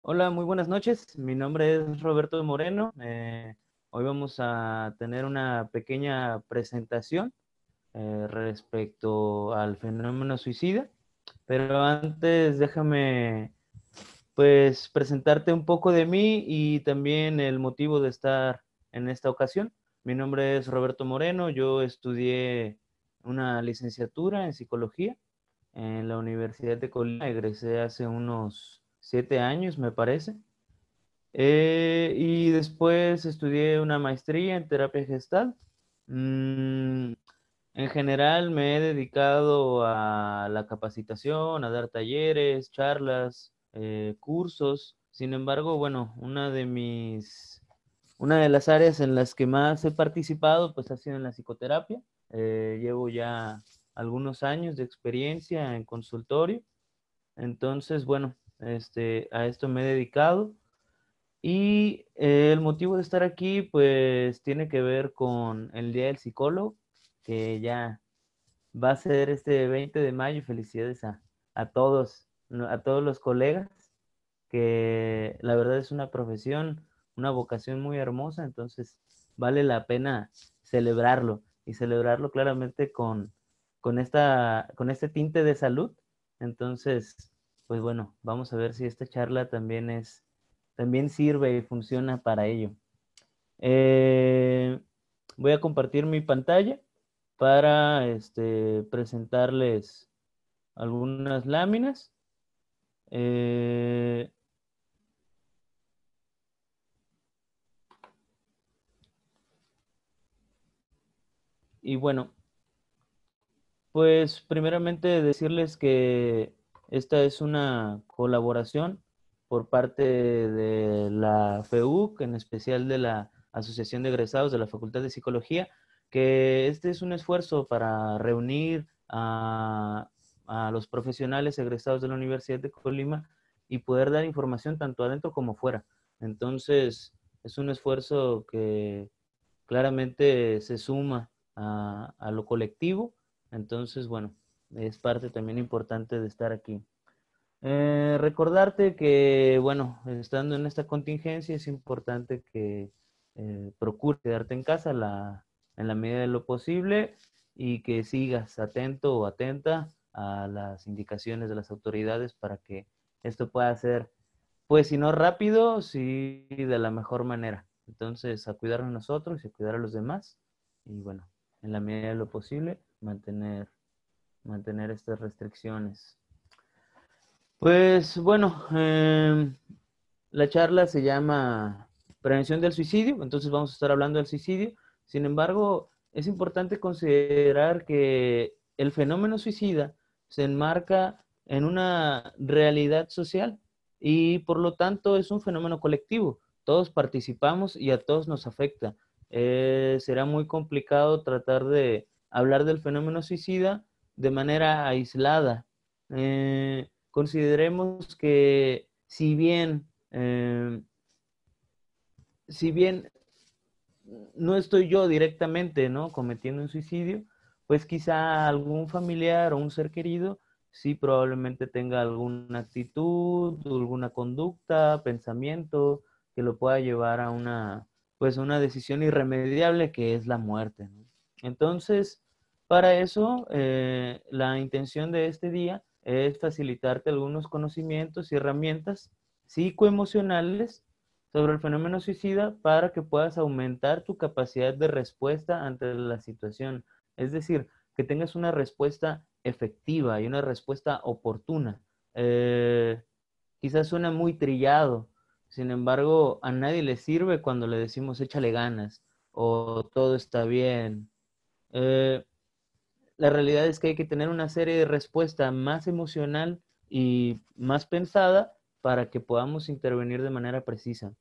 Hola, muy buenas noches. Mi nombre es Roberto Moreno. Hoy vamos a tener una pequeña presentación respecto al fenómeno suicida. Pero antes déjame pues presentarte un poco de mí y también el motivo de estar en esta ocasión. Mi nombre es Roberto Moreno. Yo estudié una licenciatura en psicología en la Universidad de Colima. Egresé hace unos 7 años, me parece. Y después estudié una maestría en terapia gestal. Mm, en general me he dedicado a la capacitación, a dar talleres, charlas, cursos. Sin embargo, bueno, una de las áreas en las que más he participado, pues ha sido en la psicoterapia. Llevo ya algunos años de experiencia en consultorio. Entonces, bueno, a esto me he dedicado. Y el motivo de estar aquí, pues, tiene que ver con el Día del Psicólogo, que ya va a ser este 20 de mayo. Felicidades a todos, ¿no? A todos los colegas, que la verdad es una profesión, una vocación muy hermosa. Entonces vale la pena celebrarlo y celebrarlo claramente con este tinte de salud. Entonces, pues bueno, vamos a ver si esta charla también sirve y funciona para ello. Eh, Voy a compartir mi pantalla para presentarles algunas láminas. Eh, y bueno, pues primeramente decirles que esta es una colaboración por parte de la FEUC, en especial de la Asociación de Egresados de la Facultad de Psicología, que este es un esfuerzo para reunir a los profesionales egresados de la Universidad de Colima y poder dar información tanto adentro como fuera. Entonces, es un esfuerzo que claramente se suma a lo colectivo. Entonces, bueno, es parte también importante de estar aquí. Recordarte que, bueno, estando en esta contingencia es importante que procures quedarte en casa en la medida de lo posible y que sigas atento o atenta a las indicaciones de las autoridades para que esto pueda ser, pues, si no rápido, sí de la mejor manera. Entonces, a cuidarnos nosotros y a cuidar a los demás. Y bueno, en la medida de lo posible, mantener estas restricciones. Pues bueno, la charla se llama Prevención del Suicidio. Entonces vamos a estar hablando del suicidio. Sin embargo, es importante considerar que el fenómeno suicida se enmarca en una realidad social y por lo tanto es un fenómeno colectivo. Todos participamos y a todos nos afecta. Será muy complicado tratar de hablar del fenómeno suicida de manera aislada. Consideremos que si bien no estoy yo directamente, ¿no?, cometiendo un suicidio, pues quizá algún familiar o un ser querido sí probablemente tenga alguna actitud, alguna conducta, pensamiento que lo pueda llevar a pues una decisión irremediable, que es la muerte, ¿no? Entonces, para eso, la intención de este día es facilitarte algunos conocimientos y herramientas psicoemocionales sobre el fenómeno suicida para que puedas aumentar tu capacidad de respuesta ante la situación. Es decir, que tengas una respuesta efectiva y una respuesta oportuna. Quizás suena muy trillado, sin embargo, a nadie le sirve cuando le decimos échale ganas o todo está bien. Eh, la realidad es que hay que tener una serie de respuesta más emocional y más pensada para que podamos intervenir de manera precisa.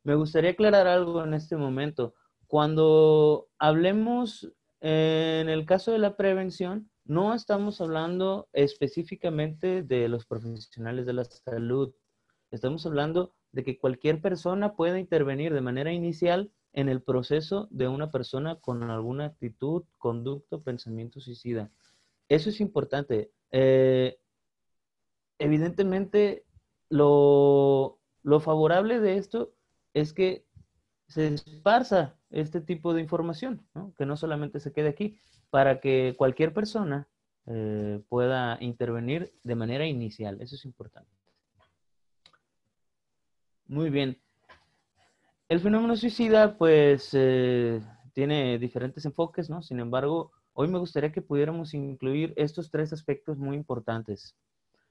Me gustaría aclarar algo en este momento. Cuando hablemos en el caso de la prevención, no estamos hablando específicamente de los profesionales de la salud. Estamos hablando de que cualquier persona puede intervenir de manera inicial en el proceso de una persona con alguna actitud, conducto, pensamiento suicida. Eso es importante. Evidentemente, lo lo favorable de esto es que se esparza este tipo de información, ¿no? Que no solamente se quede aquí, para que cualquier persona pueda intervenir de manera inicial. Eso es importante. Muy bien. El fenómeno suicida, pues, tiene diferentes enfoques, ¿no? Sin embargo, hoy me gustaría que pudiéramos incluir estos tres aspectos muy importantes.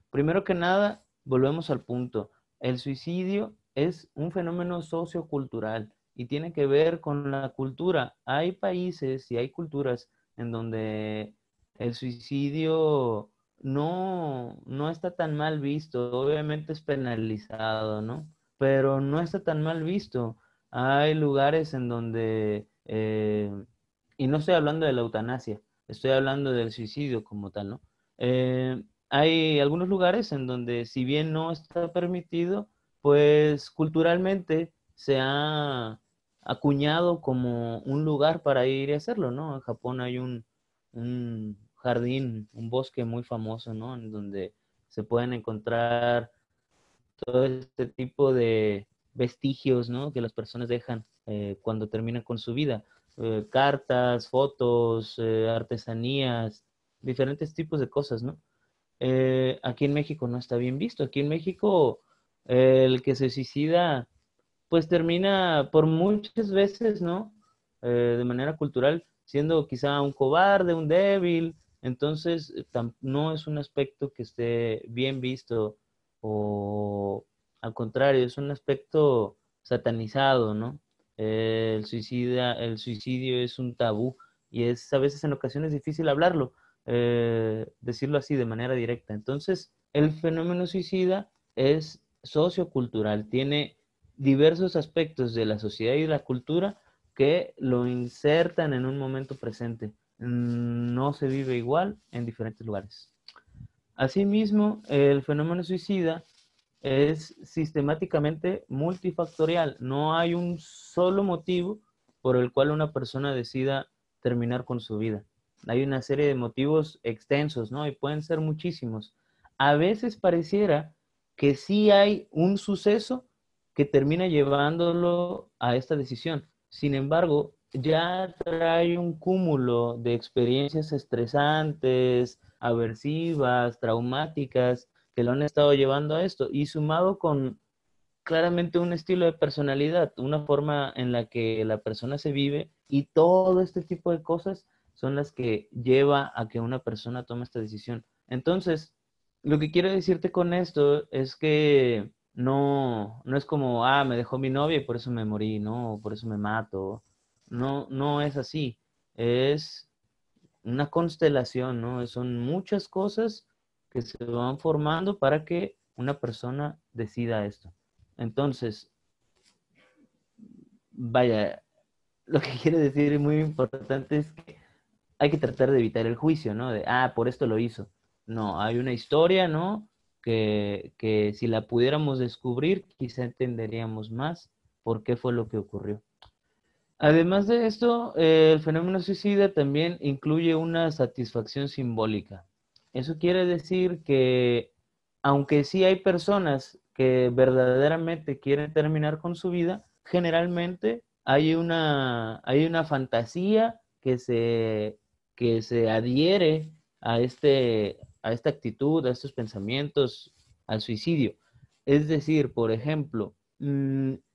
Primero que nada, volvemos al punto. El suicidio es un fenómeno sociocultural y tiene que ver con la cultura. Hay países y hay culturas en donde el suicidio no está tan mal visto. Obviamente es penalizado, ¿no? Pero no está tan mal visto. Hay lugares en donde, y no estoy hablando de la eutanasia, estoy hablando del suicidio como tal, ¿no? Hay algunos lugares en donde, si bien no está permitido, pues culturalmente se ha acuñado como un lugar para ir y hacerlo, ¿no? En Japón hay un jardín, un bosque muy famoso, ¿no? En donde se pueden encontrar todo este tipo de vestigios, ¿no? Que las personas dejan cuando terminan con su vida. Cartas, fotos, artesanías, diferentes tipos de cosas, ¿no? Aquí en México no está bien visto. Aquí en México el que se suicida pues termina por muchas veces, ¿no? De manera cultural, siendo quizá un cobarde, un débil. Entonces, no es un aspecto que esté bien visto o al contrario, es un aspecto satanizado, ¿no? El suicidio es un tabú y es a veces en ocasiones difícil hablarlo, decirlo así de manera directa. Entonces, el fenómeno suicida es sociocultural, tiene diversos aspectos de la sociedad y de la cultura que lo insertan en un momento presente. No se vive igual en diferentes lugares. Asimismo, el fenómeno suicida es sistemáticamente multifactorial. No hay un solo motivo por el cual una persona decida terminar con su vida. Hay una serie de motivos extensos, ¿no? Y pueden ser muchísimos. A veces pareciera que sí hay un suceso que termina llevándolo a esta decisión. Sin embargo, ya trae un cúmulo de experiencias estresantes, aversivas, traumáticas, que lo han estado llevando a esto. Y sumado con claramente un estilo de personalidad, una forma en la que la persona se vive y todo este tipo de cosas son las que lleva a que una persona tome esta decisión. Entonces, lo que quiero decirte con esto es que no es como, ah, me dejó mi novia y por eso me morí, no, por eso me mato. No es así. Es una constelación, ¿no? Son muchas cosas que se van formando para que una persona decida esto. Entonces, vaya, lo que quiere decir muy importante es que hay que tratar de evitar el juicio, ¿no? De, ah, por esto lo hizo. No, hay una historia, ¿no? Que si la pudiéramos descubrir, quizá entenderíamos más por qué fue lo que ocurrió. Además de esto, el fenómeno suicida también incluye una satisfacción simbólica. Eso quiere decir que, aunque sí hay personas que verdaderamente quieren terminar con su vida, generalmente hay una fantasía que se adhiere a esta actitud, a estos pensamientos, al suicidio. Es decir, por ejemplo,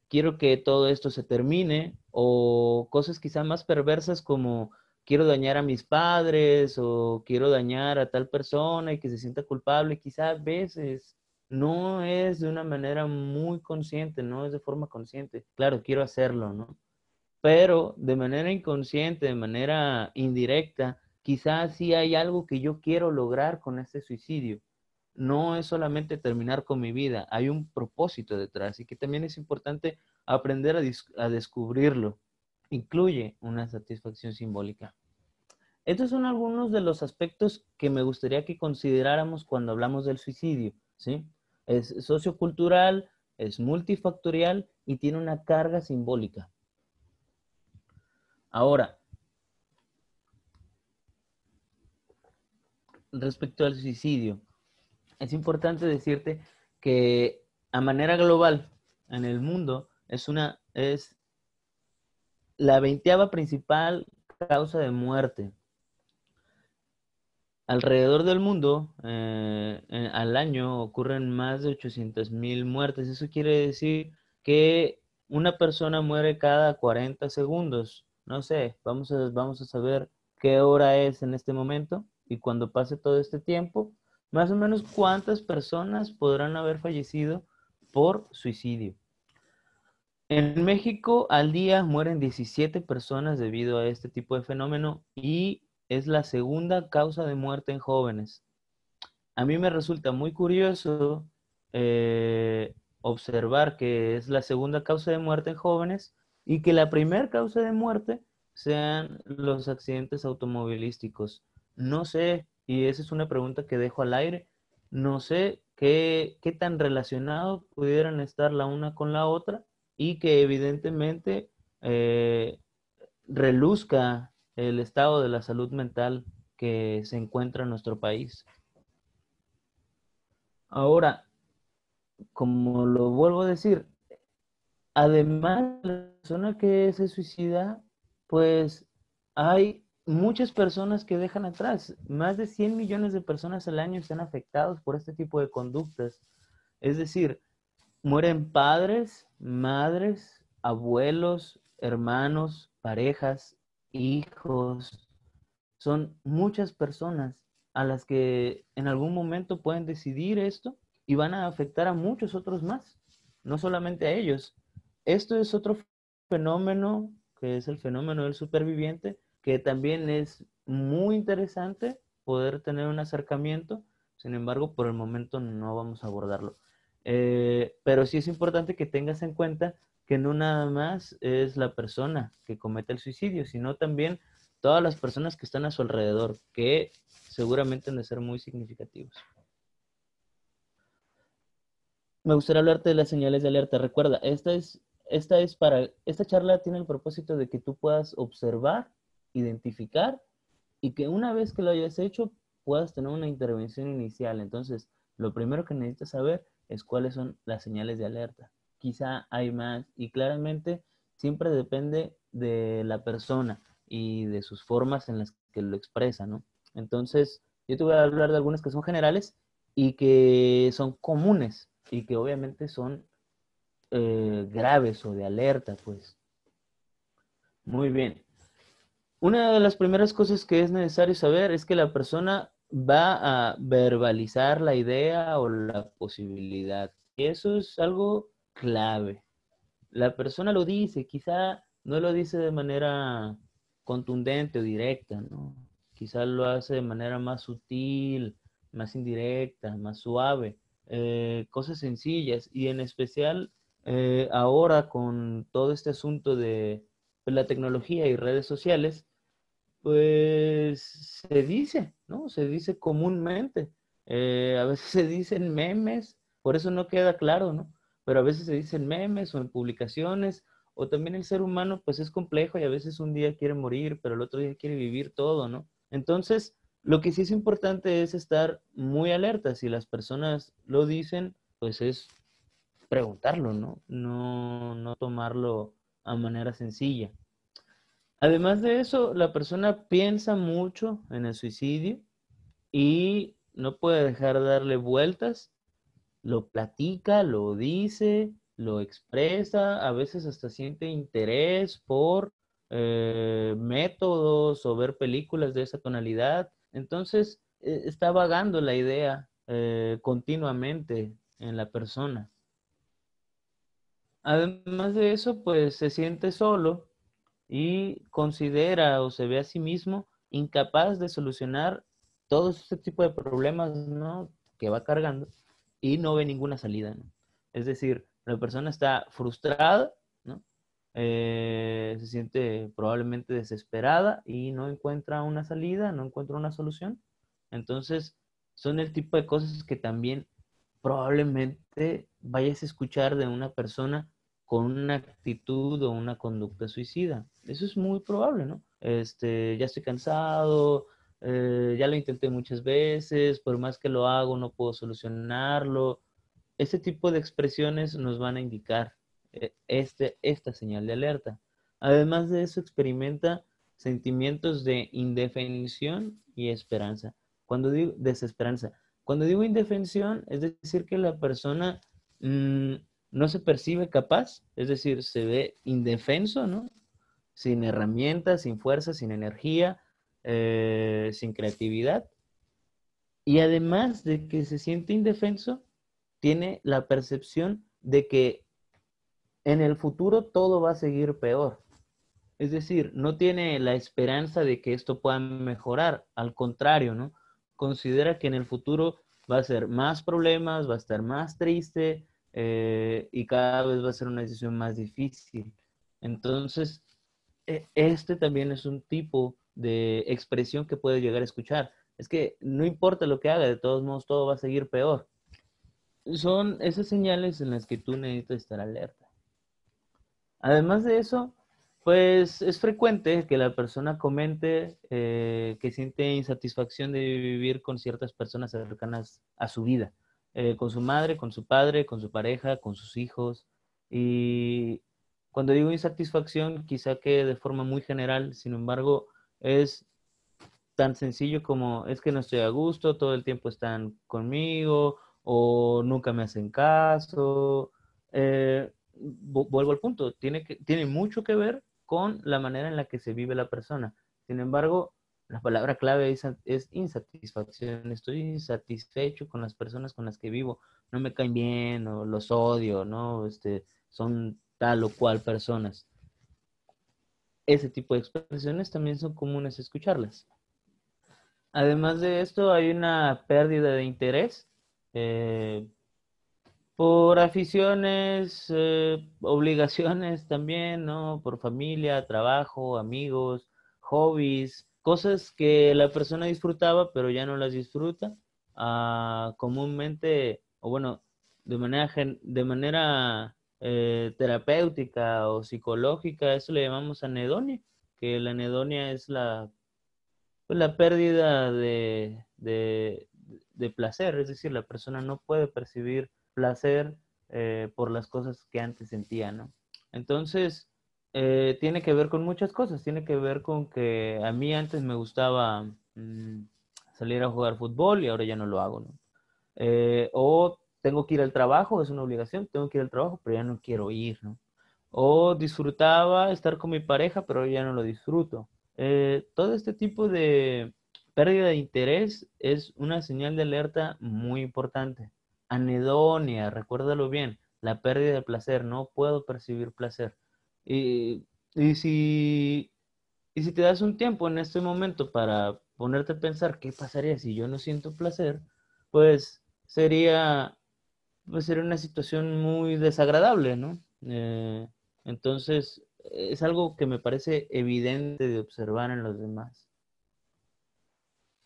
quiero que todo esto se termine, o cosas quizá más perversas como quiero dañar a mis padres o quiero dañar a tal persona y que se sienta culpable, quizá a veces no es de una manera muy consciente, no es de forma consciente. Claro, quiero hacerlo, ¿no? Pero de manera inconsciente, de manera indirecta, quizás sí hay algo que yo quiero lograr con este suicidio. No es solamente terminar con mi vida, hay un propósito detrás y que también es importante aprender a descubrirlo. Incluye una satisfacción simbólica. Estos son algunos de los aspectos que me gustaría que consideráramos cuando hablamos del suicidio, ¿sí? Es sociocultural, es multifactorial y tiene una carga simbólica. Ahora, respecto al suicidio, es importante decirte que a manera global en el mundo es la 20ª principal causa de muerte. Alrededor del mundo, al año ocurren más de 800,000 muertes. Eso quiere decir que una persona muere cada 40 segundos. No sé, vamos a saber qué hora es en este momento y cuando pase todo este tiempo, más o menos cuántas personas podrán haber fallecido por suicidio. En México al día mueren 17 personas debido a este tipo de fenómeno y es la segunda causa de muerte en jóvenes. A mí me resulta muy curioso observar que es la segunda causa de muerte en jóvenes y que la primera causa de muerte sean los accidentes automovilísticos. No sé, y esa es una pregunta que dejo al aire, no sé qué tan relacionados pudieran estar la una con la otra y que evidentemente eh, reluzca el estado de la salud mental que se encuentra en nuestro país. Ahora, como lo vuelvo a decir, además de la persona que se suicida, pues hay muchas personas que dejan atrás. Más de 100 millones de personas al año están afectados por este tipo de conductas. Es decir, mueren padres, madres, abuelos, hermanos, parejas, hijos. Son muchas personas a las que en algún momento pueden decidir esto y van a afectar a muchos otros más, no solamente a ellos. Esto es otro fenómeno que es el fenómeno del superviviente, que también es muy interesante poder tener un acercamiento. Sin embargo, por el momento no vamos a abordarlo. Pero sí es importante que tengas en cuenta que no nada más es la persona que comete el suicidio, sino también todas las personas que están a su alrededor, que seguramente han de ser muy significativos. Me gustaría hablarte de las señales de alerta. Recuerda, esta charla tiene el propósito de que tú puedas observar, identificar y que una vez que lo hayas hecho puedas tener una intervención inicial. Entonces, lo primero que necesitas saber es cuáles son las señales de alerta. Quizá hay más y claramente siempre depende de la persona y de sus formas en las que lo expresa, ¿no? Entonces, yo te voy a hablar de algunas que son generales y que son comunes y que obviamente son graves o de alerta, pues. Muy bien. Una de las primeras cosas que es necesario saber es que la persona va a verbalizar la idea o la posibilidad. Y eso es algo clave. La persona lo dice, quizá no lo dice de manera contundente o directa, ¿no? Quizá lo hace de manera más sutil, más indirecta, más suave, cosas sencillas y en especial ahora con todo este asunto de la tecnología y redes sociales, pues se dice, ¿no? Se dice comúnmente. A veces se dicen memes, por eso no queda claro, ¿no? Pero a veces se dicen memes o en publicaciones, o también el ser humano pues es complejo y a veces un día quiere morir, pero el otro día quiere vivir todo, ¿no? Entonces, lo que sí es importante es estar muy alerta. Si las personas lo dicen, pues es preguntarlo, ¿no? No tomarlo a manera sencilla. Además de eso, la persona piensa mucho en el suicidio y no puede dejar de darle vueltas, lo platica, lo dice, lo expresa, a veces hasta siente interés por métodos o ver películas de esa tonalidad. Entonces, está vagando la idea continuamente en la persona. Además de eso, pues se siente solo y considera o se ve a sí mismo incapaz de solucionar todo este tipo de problemas, ¿no? Que va cargando y no ve ninguna salida, ¿no? Es decir, la persona está frustrada, ¿no? Se siente probablemente desesperada y no encuentra una salida, no encuentra una solución. Entonces, son el tipo de cosas que también probablemente vayas a escuchar de una persona con una actitud o una conducta suicida. Eso es muy probable, ¿no? Ya estoy cansado, ya lo intenté muchas veces, por más que lo hago no puedo solucionarlo. ese tipo de expresiones nos van a indicar esta señal de alerta. Además de eso, experimenta sentimientos de indefensión y esperanza. Cuando digo desesperanza, cuando digo indefensión, es decir, que la persona mmm, no se percibe capaz, es decir, se ve indefenso, ¿no? Sin herramientas, sin fuerza, sin energía, sin creatividad. Y además de que se siente indefenso, tiene la percepción de que en el futuro todo va a seguir peor. Es decir, no tiene la esperanza de que esto pueda mejorar. Al contrario, ¿no? Considera que en el futuro va a ser más problemas, va a estar más triste y cada vez va a ser una decisión más difícil. Entonces, este también es un tipo de expresión que puedes llegar a escuchar. Es que no importa lo que haga, de todos modos todo va a seguir peor. Son esas señales en las que tú necesitas estar alerta. Además de eso, pues es frecuente que la persona comente que siente insatisfacción de vivir con ciertas personas cercanas a su vida, con su madre, con su padre, con su pareja, con sus hijos. Y cuando digo insatisfacción, quizá que de forma muy general, sin embargo, es tan sencillo como es que no estoy a gusto, todo el tiempo están conmigo o nunca me hacen caso. Vuelvo al punto, tiene mucho que ver con la manera en la que se vive la persona. Sin embargo, la palabra clave es insatisfacción. Estoy insatisfecho con las personas con las que vivo. No me caen bien o los odio, ¿no? Son tal o cual personas. Ese tipo de expresiones también son comunes escucharlas. Además de esto, hay una pérdida de interés eh, por aficiones, obligaciones también, ¿no? Por familia, trabajo, amigos, hobbies, cosas que la persona disfrutaba, pero ya no las disfruta. Comúnmente, o bueno, de manera terapéutica o psicológica, eso le llamamos anedonia, que la anedonia es pues la pérdida de placer, es decir, la persona no puede percibir placer por las cosas que antes sentía, ¿no? Entonces, tiene que ver con muchas cosas, tiene que ver con que a mí antes me gustaba salir a jugar fútbol y ahora ya no lo hago, ¿no? O tengo que ir al trabajo, es una obligación, tengo que ir al trabajo, pero ya no quiero ir, ¿no? O disfrutaba estar con mi pareja, pero ya no lo disfruto. Todo este tipo de pérdida de interés es una señal de alerta muy importante. Anedonia, recuérdalo bien, la pérdida de placer, no puedo percibir placer. Y, y si, y si te das un tiempo en este momento para ponerte a pensar qué pasaría si yo no siento placer, pues sería, sería una situación muy desagradable, ¿no? Entonces, es algo que me parece evidente de observar en los demás.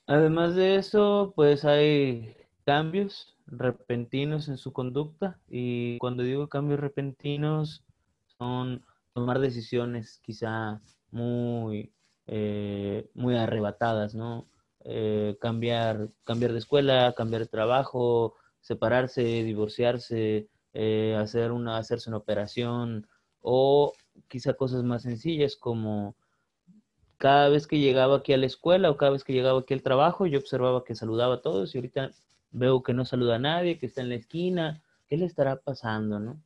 Además de eso, pues hay cambios repentinos en su conducta y cuando digo cambios repentinos son tomar decisiones quizá muy, muy arrebatadas, ¿no? Cambiar de escuela, cambiar de trabajo, separarse, divorciarse, hacerse una operación o quizá cosas más sencillas como cada vez que llegaba aquí a la escuela o cada vez que llegaba aquí al trabajo, yo observaba que saludaba a todos y ahorita veo que no saluda a nadie, que está en la esquina, ¿qué le estará pasando, no?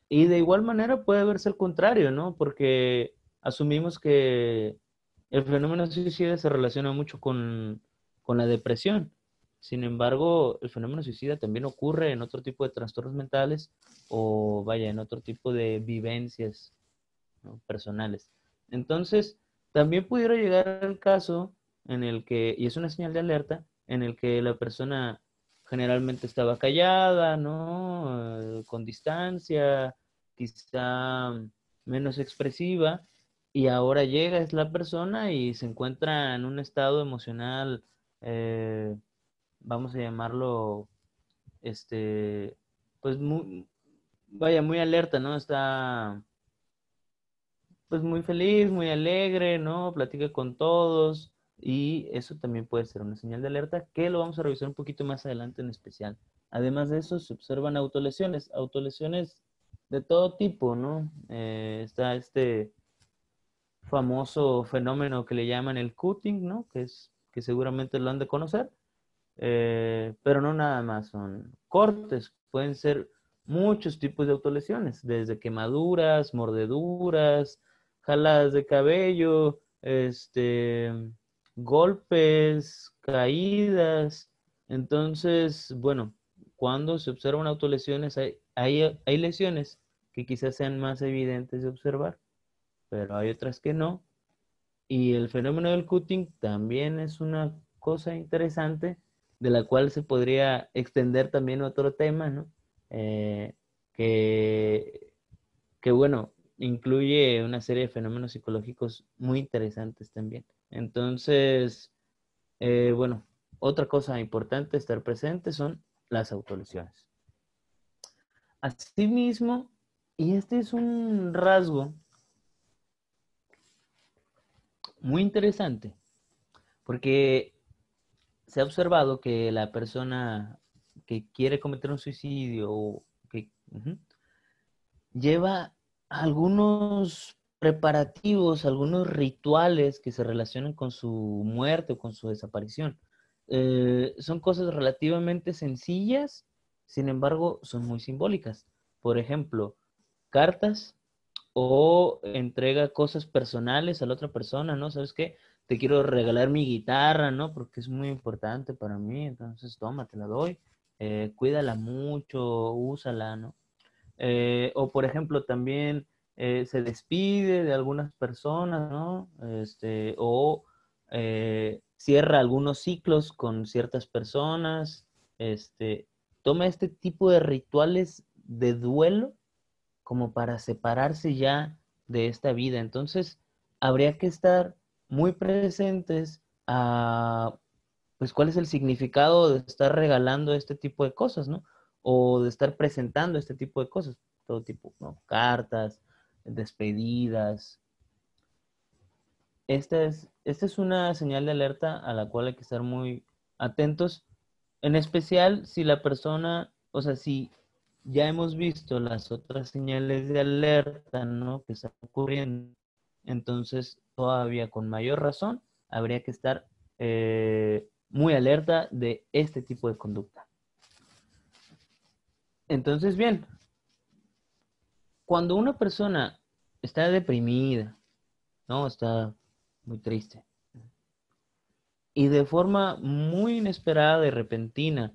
Y de igual manera puede verse el contrario, ¿no? Porque asumimos que el fenómeno suicida se relaciona mucho con la depresión. Sin embargo, el fenómeno suicida también ocurre en otro tipo de trastornos mentales o, vaya, en otro tipo de vivencias, ¿no? Personales. Entonces, también pudiera llegar el caso en el que, y es una señal de alerta, en el que la persona generalmente estaba callada, ¿no? Con distancia, quizá menos expresiva, y ahora llega es la persona y se encuentra en un estado emocional, eh, vamos a llamarlo, este, pues muy, vaya, muy alerta, ¿no? Está pues muy feliz, muy alegre, ¿no? Platica con todos y eso también puede ser una señal de alerta que lo vamos a revisar un poquito más adelante en especial. Además de eso, se observan autolesiones de todo tipo, ¿no? Está este famoso fenómeno que le llaman el cutting, ¿no? Que seguramente lo han de conocer, pero no nada más, son cortes, pueden ser muchos tipos de autolesiones, desde quemaduras, mordeduras, jaladas de cabello, golpes, caídas. Entonces, bueno, cuando se observan autolesiones, hay lesiones que quizás sean más evidentes de observar, pero hay otras que no. Y el fenómeno del cutting también es una cosa interesante de la cual se podría extender también otro tema, ¿no? Eh, que, que, bueno, incluye una serie de fenómenos psicológicos muy interesantes también. Entonces, bueno, otra cosa importante a estar presente son las autolesiones. Asimismo, y este es un rasgo muy interesante, porque se ha observado que la persona que quiere cometer un suicidio o que lleva algunos preparativos, algunos rituales que se relacionan con su muerte o con su desaparición. Son cosas relativamente sencillas, sin embargo, son muy simbólicas. Por ejemplo, cartas o entrega cosas personales a la otra persona, ¿no? ¿Sabes qué? Te quiero regalar mi guitarra, ¿no? Porque es muy importante para mí, entonces toma, te la doy, cuídala mucho, úsala, ¿no? O por ejemplo, también se despide de algunas personas, ¿no? O cierra algunos ciclos con ciertas personas, toma este tipo de rituales de duelo como para separarse ya de esta vida. Entonces, habría que estar muy presentes a, pues, cuál es el significado de estar regalando este tipo de cosas, ¿no? O de estar presentando este tipo de cosas, todo tipo, ¿no? Cartas, despedidas. Esta es una señal de alerta a la cual hay que estar muy atentos, en especial si la persona, o sea, si ya hemos visto las otras señales de alerta, ¿no? Que están ocurriendo, entonces todavía con mayor razón habría que estar muy alerta de este tipo de conducta. Entonces, bien, cuando una persona está deprimida, ¿no? Está muy triste y de forma muy inesperada y repentina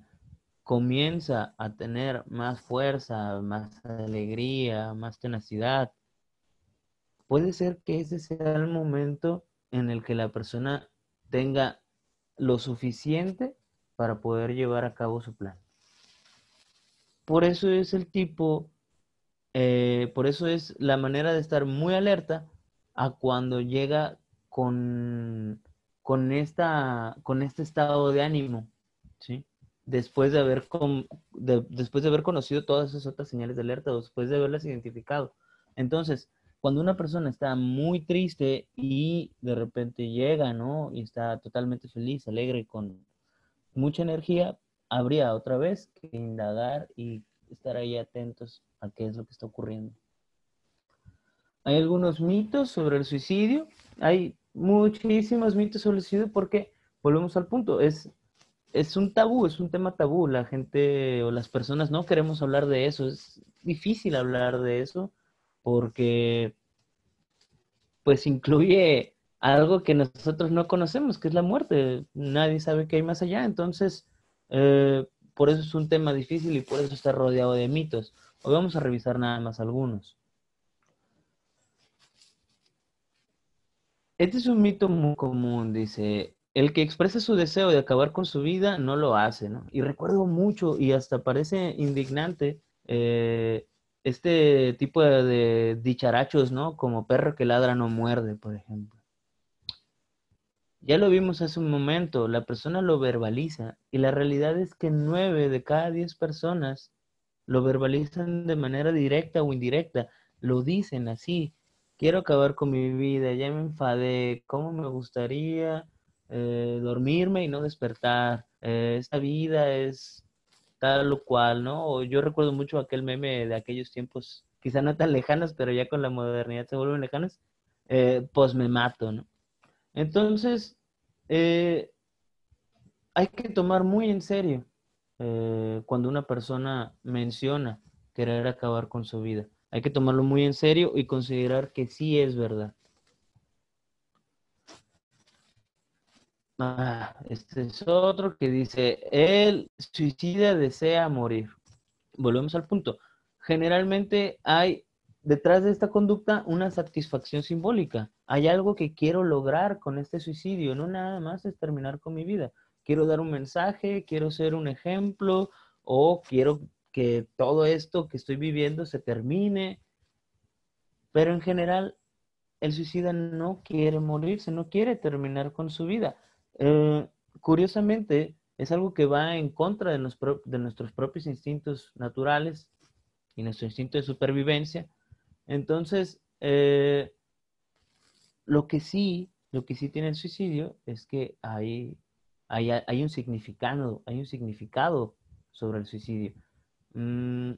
comienza a tener más fuerza, más alegría, más tenacidad, puede ser que ese sea el momento en el que la persona tenga lo suficiente para poder llevar a cabo su plan. Por eso es por eso es la manera de estar muy alerta a cuando llega con este estado de ánimo, ¿sí? Después de después de haber conocido todas esas otras señales de alerta, o después de haberlas identificado. Entonces, cuando una persona está muy triste y de repente llega, ¿no? Y está totalmente feliz, alegre, con mucha energía, habría otra vez que indagar y estar ahí atentos a qué es lo que está ocurriendo. Hay algunos mitos sobre el suicidio, hay muchísimos mitos sobre el suicidio porque, volvemos al punto, es un tabú, es un tema tabú. La gente o las personas no queremos hablar de eso. Es difícil hablar de eso porque pues incluye algo que nosotros no conocemos, que es la muerte. Nadie sabe qué hay más allá. Entonces, por eso es un tema difícil y por eso está rodeado de mitos. Hoy vamos a revisar nada más algunos. Este es un mito muy común, dice, el que expresa su deseo de acabar con su vida no lo hace, ¿no? Y recuerdo mucho y hasta parece indignante este tipo de dicharachos, ¿no? Como perro que ladra no muerde, por ejemplo. Ya lo vimos hace un momento, la persona lo verbaliza y la realidad es que 9 de cada 10 personas lo verbalizan de manera directa o indirecta, lo dicen así, quiero acabar con mi vida, ya me enfadé, ¿cómo me gustaría dormirme y no despertar? Esta vida es tal o cual, ¿no? O yo recuerdo mucho aquel meme de aquellos tiempos, quizá no tan lejanos, pero ya con la modernidad se vuelven lejanos, pues me mato, ¿no? Entonces, eh, hay que tomar muy en serio cuando una persona menciona querer acabar con su vida. Hay que tomarlo muy en serio y considerar que sí es verdad. Este es otro que dice, el suicida desea morir. Volvemos al punto. Generalmente hay detrás de esta conducta una satisfacción simbólica. Hay algo que quiero lograr con este suicidio, no nada más es terminar con mi vida. Quiero dar un mensaje, quiero ser un ejemplo o quiero que todo esto que estoy viviendo se termine. Pero en general, el suicida no quiere morirse, no quiere terminar con su vida. Eh, Curiosamente, es algo que va en contra de nuestros propios instintos naturales y nuestro instinto de supervivencia. Entonces, lo que sí tiene el suicidio es que hay un significado sobre el suicidio. Mm,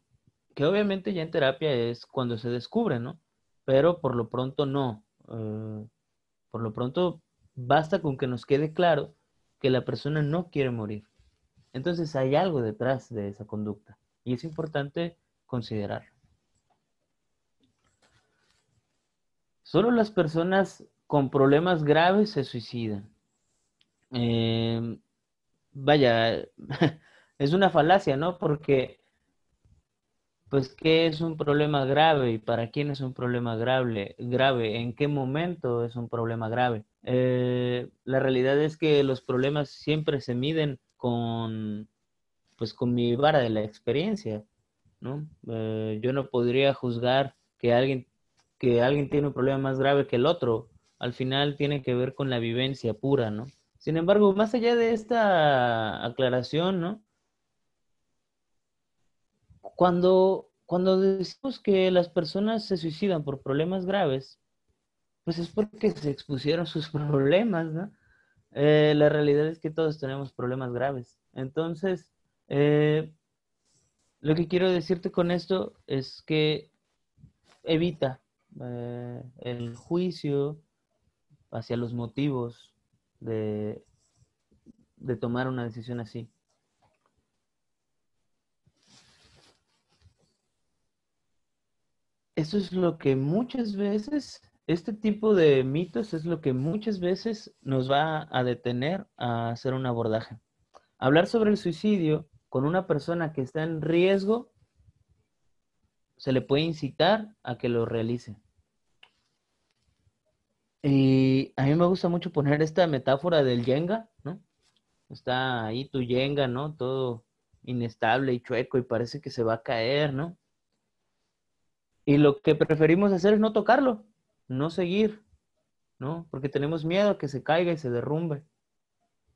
que obviamente ya en terapia es cuando se descubre, ¿no? Pero por lo pronto no. Por lo pronto basta con que nos quede claro que la persona no quiere morir. Entonces hay algo detrás de esa conducta y es importante considerarlo. Solo las personas con problemas graves se suicidan. Eh, Vaya, es una falacia, ¿no? Porque pues, ¿qué es un problema grave y para quién es un problema grave? ¿En qué momento es un problema grave? La realidad es que los problemas siempre se miden pues, con mi vara de la experiencia, ¿no? Yo no podría juzgar que alguien tiene un problema más grave que el otro. Al final tiene que ver con la vivencia pura, ¿no? Sin embargo, más allá de esta aclaración, ¿no? Cuando decimos que las personas se suicidan por problemas graves, pues es porque se expusieron sus problemas, ¿no? La realidad es que todos tenemos problemas graves. Entonces, eh, lo que quiero decirte con esto es que evita el juicio hacia los motivos de, de tomar una decisión así. Eso es lo que muchas veces, este tipo de mitos es lo que muchas veces nos va a detener a hacer un abordaje. Hablar sobre el suicidio con una persona que está en riesgo se le puede incitar a que lo realice. Y a mí me gusta mucho poner esta metáfora del Jenga, ¿no? Está ahí tu Jenga, ¿no? Todo inestable y chueco y parece que se va a caer, ¿no? Y lo que preferimos hacer es no tocarlo, no seguir, ¿no? Porque tenemos miedo a que se caiga y se derrumbe.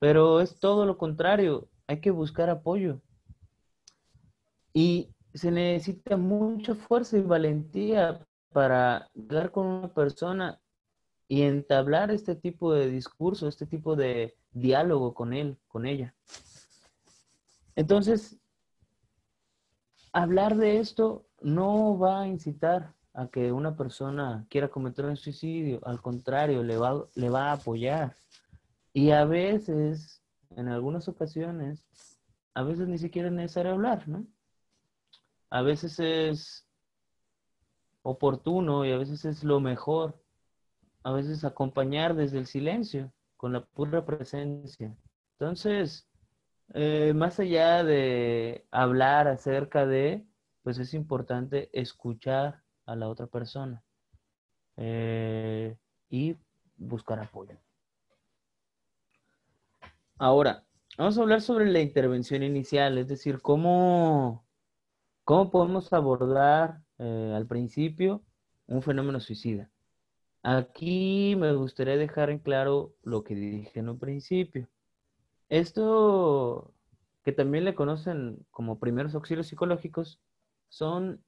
Pero es todo lo contrario, hay que buscar apoyo. Y se necesita mucha fuerza y valentía para hablar con una persona y entablar este tipo de discurso, este tipo de diálogo con él, con ella. Entonces, hablar de esto no va a incitar a que una persona quiera cometer un suicidio, al contrario, le va a apoyar. Y a veces, en algunas ocasiones, a veces ni siquiera es necesario hablar, ¿no? A veces es oportuno y a veces es lo mejor, a veces acompañar desde el silencio, con la pura presencia. Entonces, más allá de hablar acerca de, pues es importante escuchar a la otra persona eh, y buscar apoyo. Ahora, vamos a hablar sobre la intervención inicial, es decir, cómo podemos abordar al principio un fenómeno suicida. Aquí me gustaría dejar en claro lo que dije en un principio. Esto, que también le conocen como primeros auxilios psicológicos, son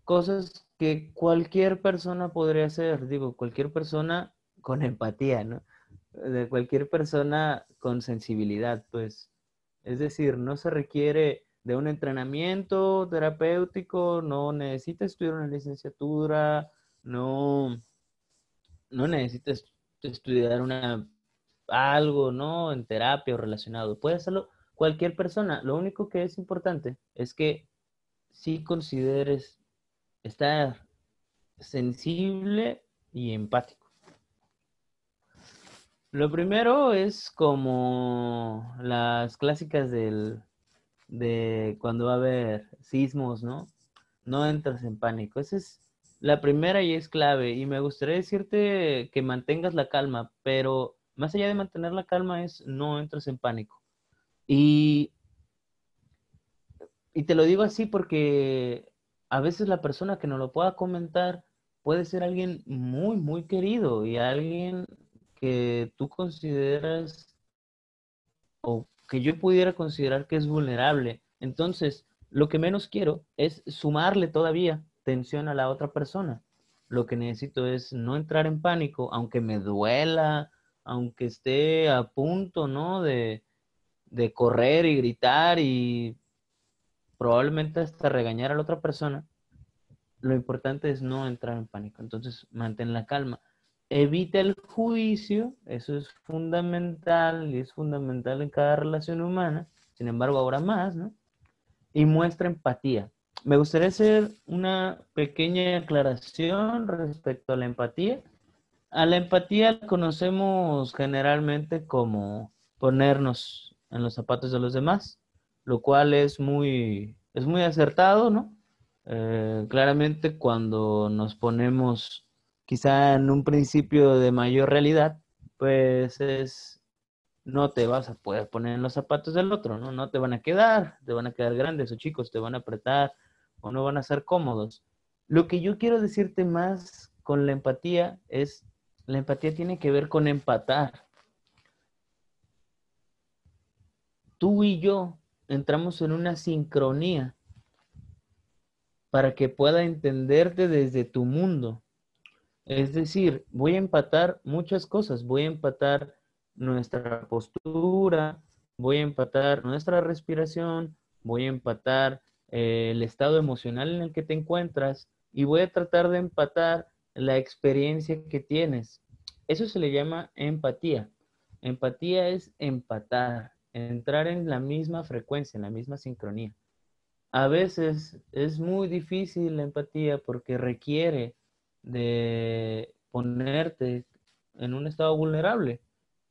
cosas que cualquier persona podría hacer, digo, cualquier persona con empatía, ¿no? De cualquier persona con sensibilidad, pues. Es decir, no se requiere de un entrenamiento terapéutico, no necesitas estudiar una licenciatura, no, no necesitas estudiar algo, ¿no? En terapia o relacionado. Puede hacerlo cualquier persona. Lo único que es importante es que si consideres estar sensible y empático. Lo primero es como las clásicas de cuando va a haber sismos, ¿no? No entras en pánico. Esa es la primera y es clave. Y me gustaría decirte que mantengas la calma, pero más allá de mantener la calma es no entres en pánico. Y, y te lo digo así porque a veces la persona que nos lo pueda comentar puede ser alguien muy, muy querido y alguien que tú consideras o que yo pudiera considerar que es vulnerable. Entonces, lo que menos quiero es sumarle todavía tensión a la otra persona. Lo que necesito es no entrar en pánico, aunque me duela, aunque esté a punto, ¿no? De correr y gritar y probablemente hasta regañar a la otra persona. Lo importante es no entrar en pánico. Entonces, mantén la calma. Evita el juicio, eso es fundamental y es fundamental en cada relación humana. Sin embargo, ahora más, ¿no? Y muestra empatía. Me gustaría hacer una pequeña aclaración respecto a la empatía. A la empatía la conocemos generalmente como ponernos en los zapatos de los demás, lo cual es muy acertado, ¿no? Claramente cuando nos ponemos quizá en un principio de mayor realidad, pues no te vas a poder poner en los zapatos del otro, ¿no? No te van a quedar grandes o chicos, te van a apretar o no van a ser cómodos. Lo que yo quiero decirte más con la empatía es, la empatía tiene que ver con empatar. Tú y yo entramos en una sincronía para que pueda entenderte desde tu mundo. Es decir, voy a empatar muchas cosas, voy a empatar nuestra postura, voy a empatar nuestra respiración, voy a empatar el estado emocional en el que te encuentras y voy a tratar de empatar la experiencia que tienes. Eso se le llama empatía. Empatía es empatar, entrar en la misma frecuencia, en la misma sincronía. A veces es muy difícil la empatía porque requiere de ponerte en un estado vulnerable.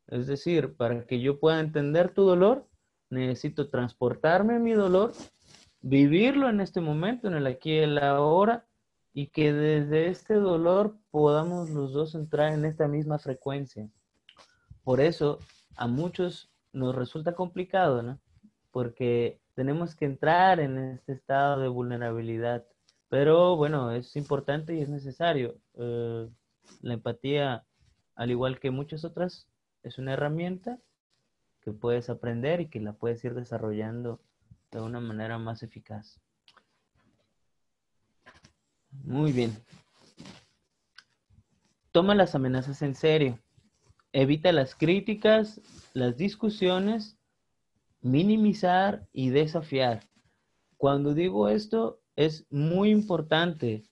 Es decir, para que yo pueda entender tu dolor, necesito transportarme mi dolor, vivirlo en este momento, en el aquí y el ahora, y que desde este dolor podamos los dos entrar en esta misma frecuencia. Por eso a muchos nos resulta complicado, ¿no? Porque tenemos que entrar en este estado de vulnerabilidad. Pero bueno, es importante y es necesario. La empatía, al igual que muchas otras, es una herramienta que puedes aprender y que la puedes ir desarrollando de una manera más eficaz. Muy bien. Toma las amenazas en serio. Evita las críticas, las discusiones, minimizar y desafiar. Cuando digo esto, es muy importante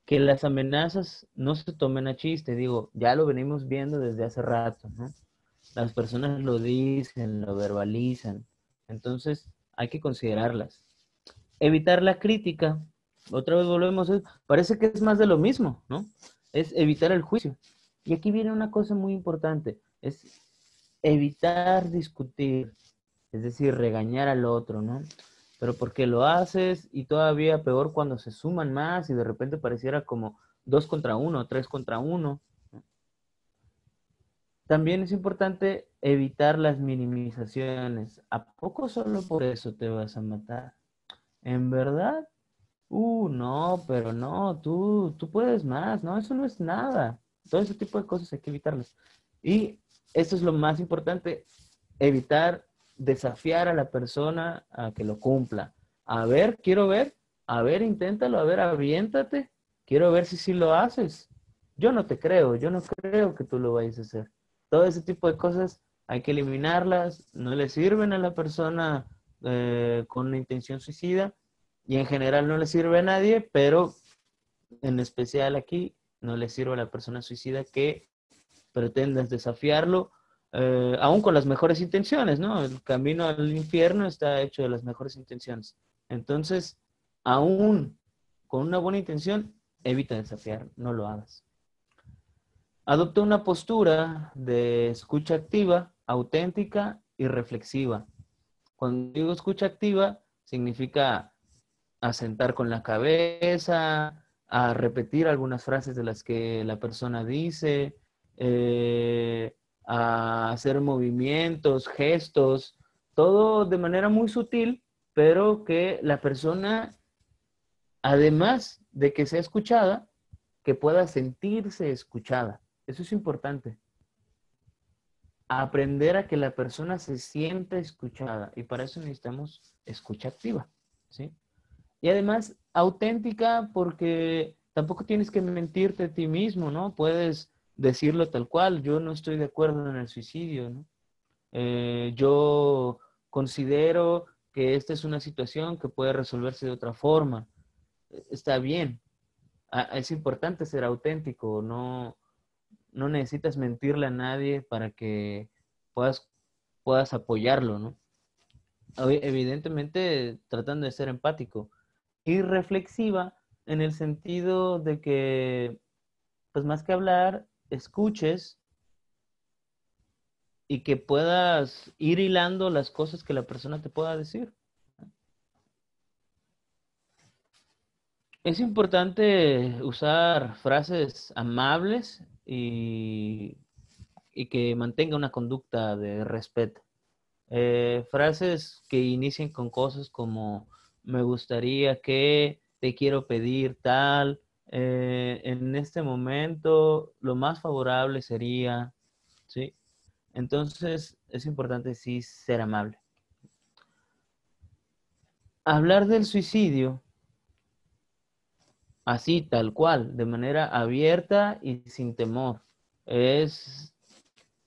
que las amenazas no se tomen a chiste. Digo, ya lo venimos viendo desde hace rato, ¿no? Las personas lo dicen, lo verbalizan. Entonces, hay que considerarlas. Evitar la crítica. Otra vez volvemos, parece que es más de lo mismo, ¿no? Es evitar el juicio. Y aquí viene una cosa muy importante, es evitar discutir, es decir, regañar al otro, ¿no? Pero porque lo haces y todavía peor cuando se suman más y de repente pareciera como 2 contra 1, 3 contra 1. También es importante evitar las minimizaciones. ¿A poco solo por eso te vas a matar? ¿En verdad? No, pero no, tú puedes más, no, eso no es nada. Todo ese tipo de cosas hay que evitarlas. Y esto es lo más importante, evitar desafiar a la persona a que lo cumpla. A ver, quiero ver, a ver, inténtalo, a ver, aviéntate, quiero ver si sí lo haces. Yo no te creo, yo no creo que tú lo vayas a hacer. Todo ese tipo de cosas hay que eliminarlas, no le sirven a la persona con una intención suicida y en general no le sirve a nadie, pero en especial aquí no le sirve a la persona suicida que pretendas desafiarlo, aún con las mejores intenciones, ¿no? El camino al infierno está hecho de las mejores intenciones. Entonces, aún con una buena intención, evita desafiar, no lo hagas. Adopta una postura de escucha activa, auténtica y reflexiva. Cuando digo escucha activa, significa asentar con la cabeza, a repetir algunas frases de las que la persona dice, a hacer movimientos, gestos, todo de manera muy sutil, pero que la persona, además de que sea escuchada, que pueda sentirse escuchada. Eso es importante. Aprender a que la persona se sienta escuchada y para eso necesitamos escucha activa, ¿sí? Y además auténtica porque tampoco tienes que mentirte a ti mismo, ¿no? Puedes decirlo tal cual, yo no estoy de acuerdo en el suicidio, ¿no? Yo considero que esta es una situación que puede resolverse de otra forma. Está bien. Es importante ser auténtico, no necesitas mentirle a nadie para que puedas apoyarlo, ¿no? Evidentemente tratando de ser empático y reflexiva en el sentido de que, pues más que hablar, escuches y que puedas ir hilando las cosas que la persona te pueda decir. Es importante usar frases amables y que mantenga una conducta de respeto. Frases que inicien con cosas como me gustaría que, te quiero pedir tal, en este momento lo más favorable sería, ¿sí? Entonces es importante sí ser amable. Hablar del suicidio así, tal cual, de manera abierta y sin temor, es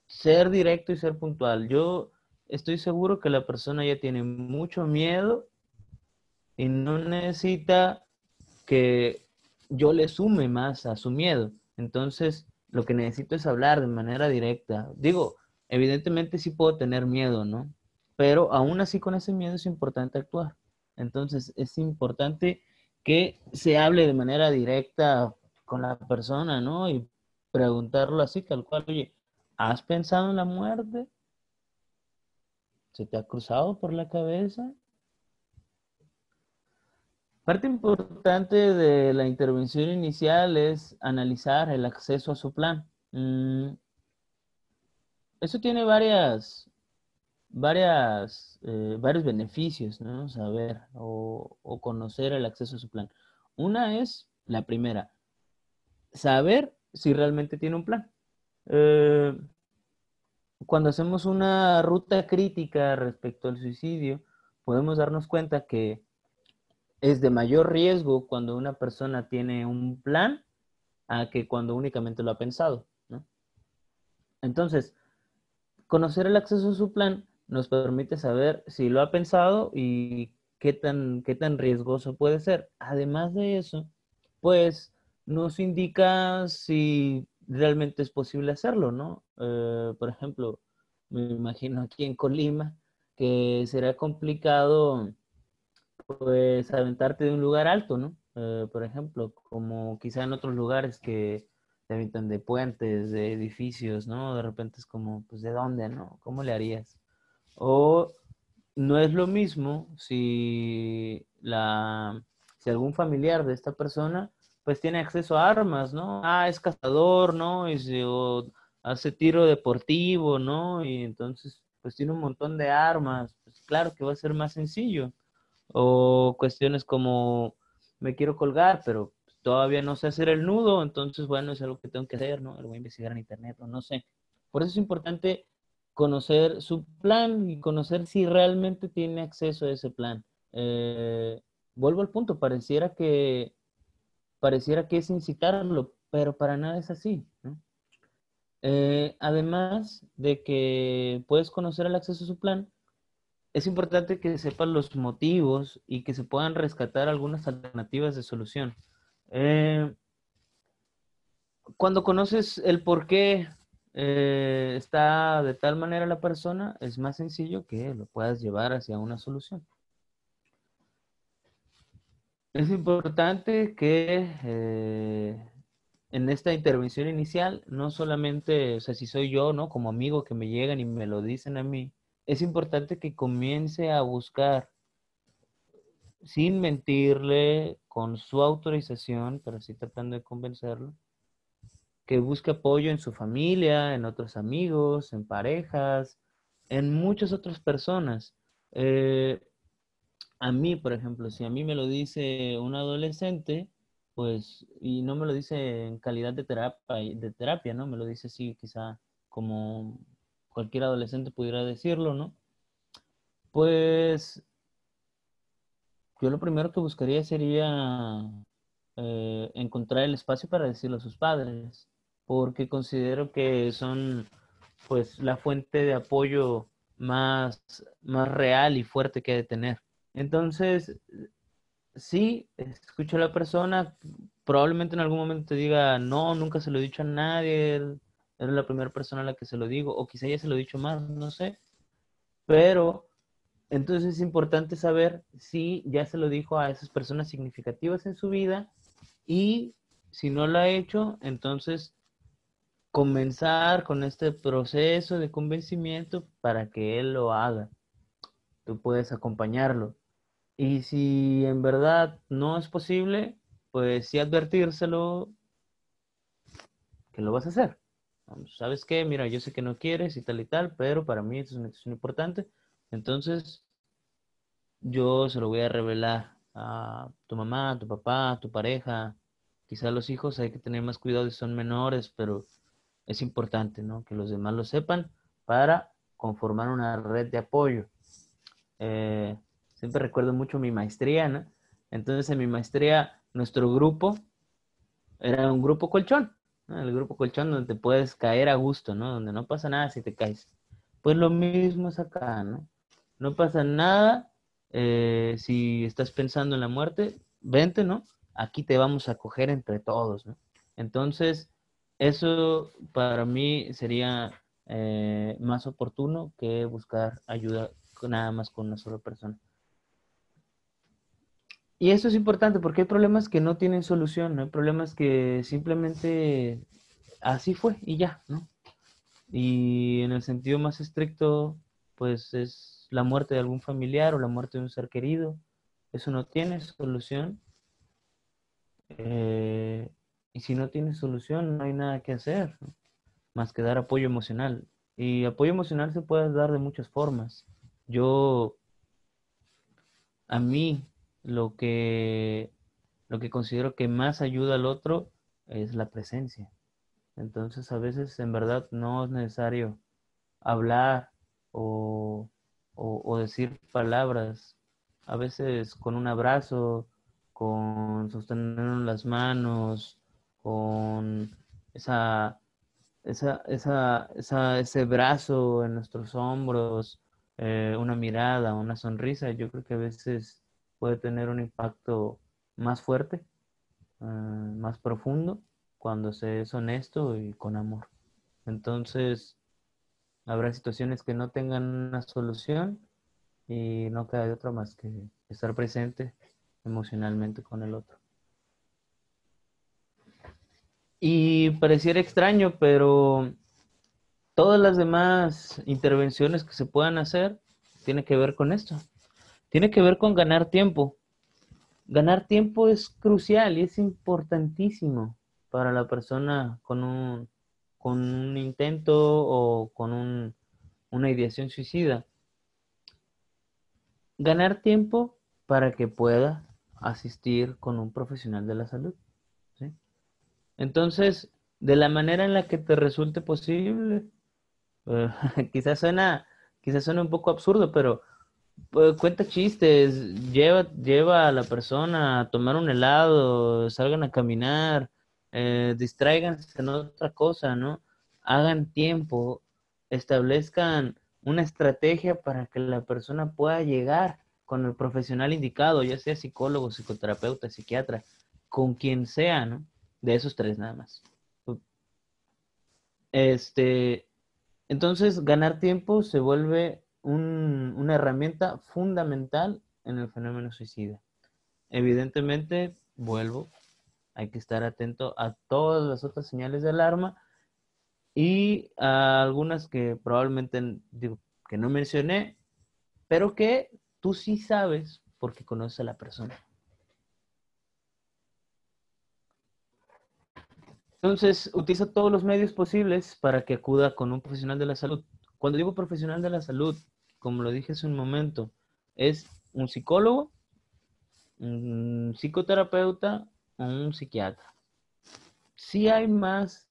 ser directo y ser puntual. Yo estoy seguro que la persona ya tiene mucho miedo y no necesita que yo le sume más a su miedo. Entonces, lo que necesito es hablar de manera directa. Digo, evidentemente sí puedo tener miedo, ¿no? Pero aún así con ese miedo es importante actuar. Entonces, es importante que se hable de manera directa con la persona, ¿no? Y preguntarlo así, tal cual, oye, ¿has pensado en la muerte? ¿Se te ha cruzado por la cabeza? Parte importante de la intervención inicial es analizar el acceso a su plan. Eso tiene varios beneficios, ¿no? Saber o conocer el acceso a su plan. Una es, la primera, saber si realmente tiene un plan. Eh, Cuando hacemos una ruta crítica respecto al suicidio, podemos darnos cuenta que es de mayor riesgo cuando una persona tiene un plan a que cuando únicamente lo ha pensado, ¿no? Entonces, conocer el acceso a su plan nos permite saber si lo ha pensado y qué tan riesgoso puede ser. Además de eso, pues nos indica si realmente es posible hacerlo, ¿no? Por ejemplo, me imagino aquí en Colima que será complicado pues aventarte de un lugar alto, ¿no? Por ejemplo, como quizá en otros lugares que te avientan de puentes, de edificios, ¿no? De repente es como, pues, ¿de dónde, no? ¿Cómo le harías? O no es lo mismo si algún familiar de esta persona, pues tiene acceso a armas, ¿no? Ah, es cazador, ¿no? O hace tiro deportivo, ¿no? Y entonces, pues tiene un montón de armas. Pues claro que va a ser más sencillo. O cuestiones como me quiero colgar, pero todavía no sé hacer el nudo, entonces bueno, es algo que tengo que hacer, ¿no? Lo voy a investigar en internet o no sé. Por eso es importante conocer su plan y conocer si realmente tiene acceso a ese plan. Vuelvo al punto, pareciera que es incitarlo, pero para nada es así, ¿no? Además de que puedes conocer el acceso a su plan, es importante que sepan los motivos y que se puedan rescatar algunas alternativas de solución. Eh, Cuando conoces el por qué está de tal manera la persona, es más sencillo que lo puedas llevar hacia una solución. Es importante que en esta intervención inicial, no solamente, o sea, si soy yo, ¿no? Como amigo que me llegan y me lo dicen a mí, es importante que comience a buscar, sin mentirle, con su autorización, pero sí tratando de convencerlo, que busque apoyo en su familia, en otros amigos, en parejas, en muchas otras personas. Eh, a mí, por ejemplo, si a mí me lo dice un adolescente, pues, y no me lo dice en calidad de terapia, ¿no? Me lo dice así, quizá como cualquier adolescente pudiera decirlo, ¿no? Pues yo lo primero que buscaría sería encontrar el espacio para decirlo a sus padres, porque considero que son pues la fuente de apoyo más real y fuerte que ha de tener. Entonces, sí, escucho a la persona, probablemente en algún momento te diga, no, nunca se lo he dicho a nadie, eres la primera persona a la que se lo digo, o quizá ya se lo he dicho más, no sé, pero entonces es importante saber si ya se lo dijo a esas personas significativas en su vida y si no lo ha hecho, entonces comenzar con este proceso de convencimiento para que él lo haga. Tú puedes acompañarlo. Y si en verdad no es posible, pues sí advertírselo que lo vas a hacer. Vamos, ¿sabes qué? Mira, yo sé que no quieres y tal, pero para mí esto es una decisión importante. Entonces, yo se lo voy a revelar a tu mamá, a tu papá, a tu pareja. Quizá los hijos hay que tener más cuidado si son menores, pero es importante, ¿no? Que los demás lo sepan para conformar una red de apoyo. Eh, Siempre recuerdo mucho mi maestría, ¿no? Entonces en mi maestría nuestro grupo era un grupo colchón, ¿no? El grupo colchón donde te puedes caer a gusto, ¿no? Donde no pasa nada si te caes. Pues lo mismo es acá, ¿no? No pasa nada si estás pensando en la muerte, vente, ¿no? Aquí te vamos a coger entre todos, ¿no? Entonces, eso para mí sería más oportuno que buscar ayuda nada más con una sola persona. Y eso es importante porque hay problemas que no tienen solución, ¿no? Hay problemas que simplemente así fue y ya, ¿no? Y en el sentido más estricto, pues es la muerte de algún familiar o la muerte de un ser querido. Eso no tiene solución. Eh, y si no tiene solución, no hay nada que hacer, ¿no? Más que dar apoyo emocional. Y apoyo emocional se puede dar de muchas formas. Yo, a mí, lo que, lo que considero que más ayuda al otro es la presencia. Entonces, a veces en verdad no es necesario hablar o, o decir palabras. A veces con un abrazo, con sostener las manos, con esa, ese brazo en nuestros hombros, una mirada, una sonrisa, yo creo que a veces puede tener un impacto más fuerte, más profundo, cuando se es honesto y con amor. Entonces, habrá situaciones que no tengan una solución y no queda de otra más que estar presente emocionalmente con el otro. Y pareciera extraño, pero todas las demás intervenciones que se puedan hacer tiene que ver con esto. Tiene que ver con ganar tiempo. Ganar tiempo es crucial y es importantísimo para la persona con un intento o con una ideación suicida. Ganar tiempo para que pueda asistir con un profesional de la salud, ¿sí? Entonces, de la manera en la que te resulte posible, eh, quizás suena, quizás suena un poco absurdo, pero pues, cuenta chistes, lleva a la persona a tomar un helado, salgan a caminar, distráiganse en otra cosa, ¿no? Hagan tiempo, establezcan una estrategia para que la persona pueda llegar con el profesional indicado, ya sea psicólogo, psicoterapeuta, psiquiatra, con quien sea, ¿no? De esos tres nada más. Este, entonces, ganar tiempo se vuelve una herramienta fundamental en el fenómeno suicida. Evidentemente, vuelvo, hay que estar atento a todas las otras señales de alarma y a algunas que probablemente digo, que no mencioné, pero que tú sí sabes porque conoces a la persona. Entonces, utiliza todos los medios posibles para que acuda con un profesional de la salud. Cuando digo profesional de la salud, como lo dije hace un momento, es un psicólogo, un psicoterapeuta o un psiquiatra. Sí hay más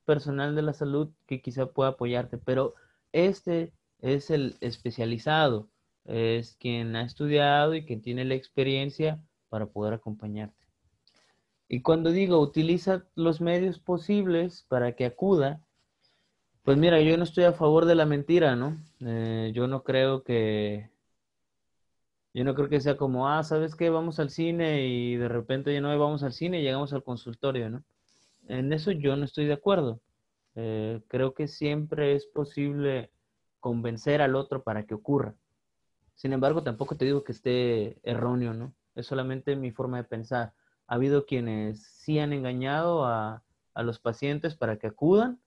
personal de la salud que quizá pueda apoyarte, pero este es el especializado, es quien ha estudiado y quien tiene la experiencia para poder acompañarte. Y cuando digo utiliza los medios posibles para que acuda, pues mira, yo no estoy a favor de la mentira, ¿no? Yo no creo que sea como, ¿sabes qué? Vamos al cine y de repente ya no vamos al cine y llegamos al consultorio, ¿no? En eso yo no estoy de acuerdo. Creo que siempre es posible convencer al otro para que ocurra. Sin embargo, tampoco te digo que esté erróneo, ¿no? Es solamente mi forma de pensar. Ha habido quienes sí han engañado a los pacientes para que acudan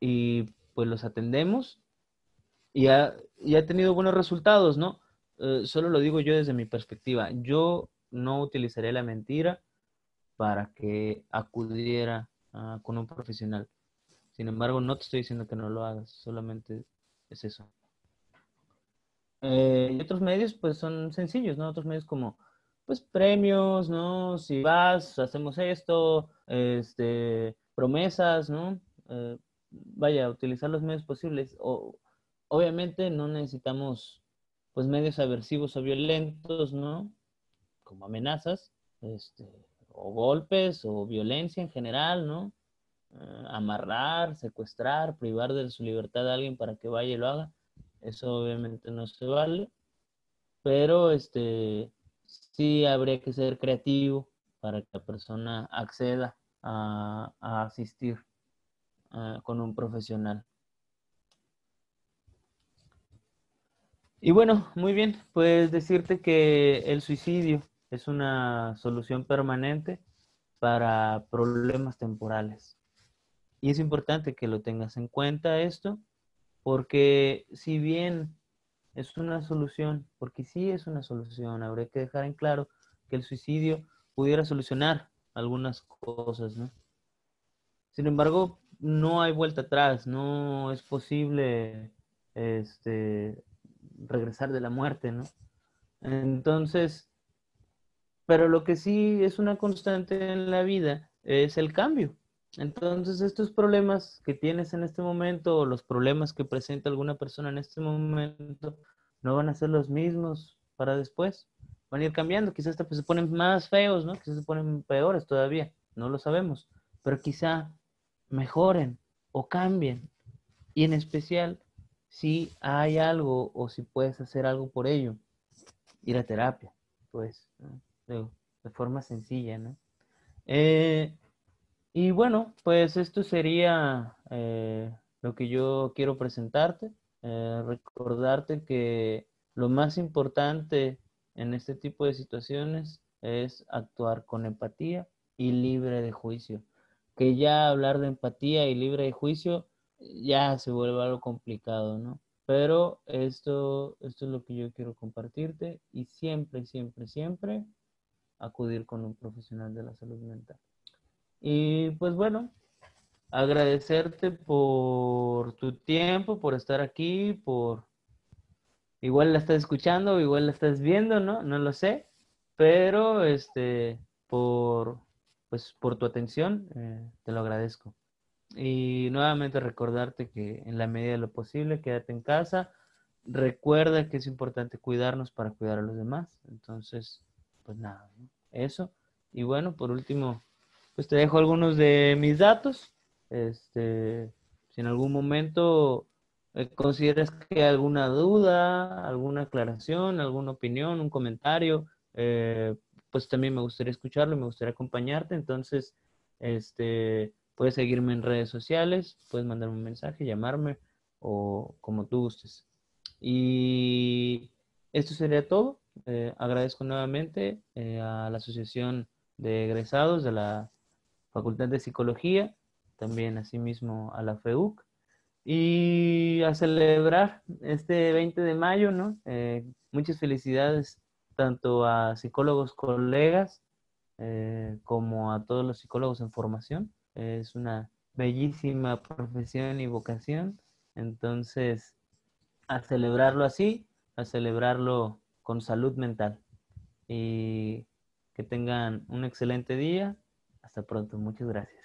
y pues los atendemos y ha tenido buenos resultados, ¿no? Solo lo digo yo desde mi perspectiva. Yo no utilizaré la mentira para que acudiera con un profesional. Sin embargo, no te estoy diciendo que no lo hagas, solamente es eso. Y otros medios, pues son sencillos, ¿no? Otros medios como, pues premios, ¿no? Si vas, hacemos esto, promesas, ¿no? Vaya, utilizar los medios posibles. Obviamente no necesitamos, pues, medios aversivos o violentos, ¿no? Como amenazas, este, o golpes, o violencia en general, ¿no? Amarrar, secuestrar, privar de su libertad a alguien para que vaya y lo haga. Eso obviamente no se vale, pero sí habría que ser creativo para que la persona acceda a asistir con un profesional. Y bueno, muy bien, pues decirte que el suicidio es una solución permanente para problemas temporales. Y es importante que lo tengas en cuenta esto, porque si bien es una solución, porque sí es una solución, habría que dejar en claro que el suicidio pudiera solucionar algunas cosas, ¿no? Sin embargo, no hay vuelta atrás, no es posible este, regresar de la muerte, ¿no? Entonces, pero lo que sí es una constante en la vida es el cambio. Entonces, estos problemas que tienes en este momento o los problemas que presenta alguna persona en este momento no van a ser los mismos para después. Van a ir cambiando. Quizás hasta pues, se ponen más feos, ¿no? Quizás se ponen peores todavía. No lo sabemos. Pero quizá mejoren o cambien. Y en especial, si hay algo o si puedes hacer algo por ello, ir a terapia, pues, ¿no? De forma sencilla, ¿no? Eh, y bueno, pues esto sería lo que yo quiero presentarte. Recordarte que lo más importante en este tipo de situaciones es actuar con empatía y libre de juicio. Que ya hablar de empatía y libre de juicio ya se vuelve algo complicado, ¿no? Pero esto es lo que yo quiero compartirte y siempre, siempre, siempre acudir con un profesional de la salud mental. Y pues bueno, agradecerte por tu tiempo, por estar aquí, igual la estás escuchando, igual la estás viendo, ¿no? No lo sé, pero por, pues, por tu atención, te lo agradezco. Y nuevamente recordarte que en la medida de lo posible, quédate en casa. Recuerda que es importante cuidarnos para cuidar a los demás. Entonces, pues nada, ¿no? Eso. Y bueno, por último, pues te dejo algunos de mis datos. Si en algún momento ¿Consideras que hay alguna duda, alguna aclaración, alguna opinión, un comentario? Pues también me gustaría escucharlo, me gustaría acompañarte. Entonces, puedes seguirme en redes sociales, puedes mandarme un mensaje, llamarme o como tú gustes. Y esto sería todo. Agradezco nuevamente a la Asociación de Egresados de la Facultad de Psicología, también asimismo a la FEUC y a celebrar este 20 de mayo, ¿no? Muchas felicidades tanto a psicólogos colegas como a todos los psicólogos en formación. Es una bellísima profesión y vocación. Entonces, a celebrarlo así, a celebrarlo con salud mental. Y que tengan un excelente día. Hasta pronto. Muchas gracias.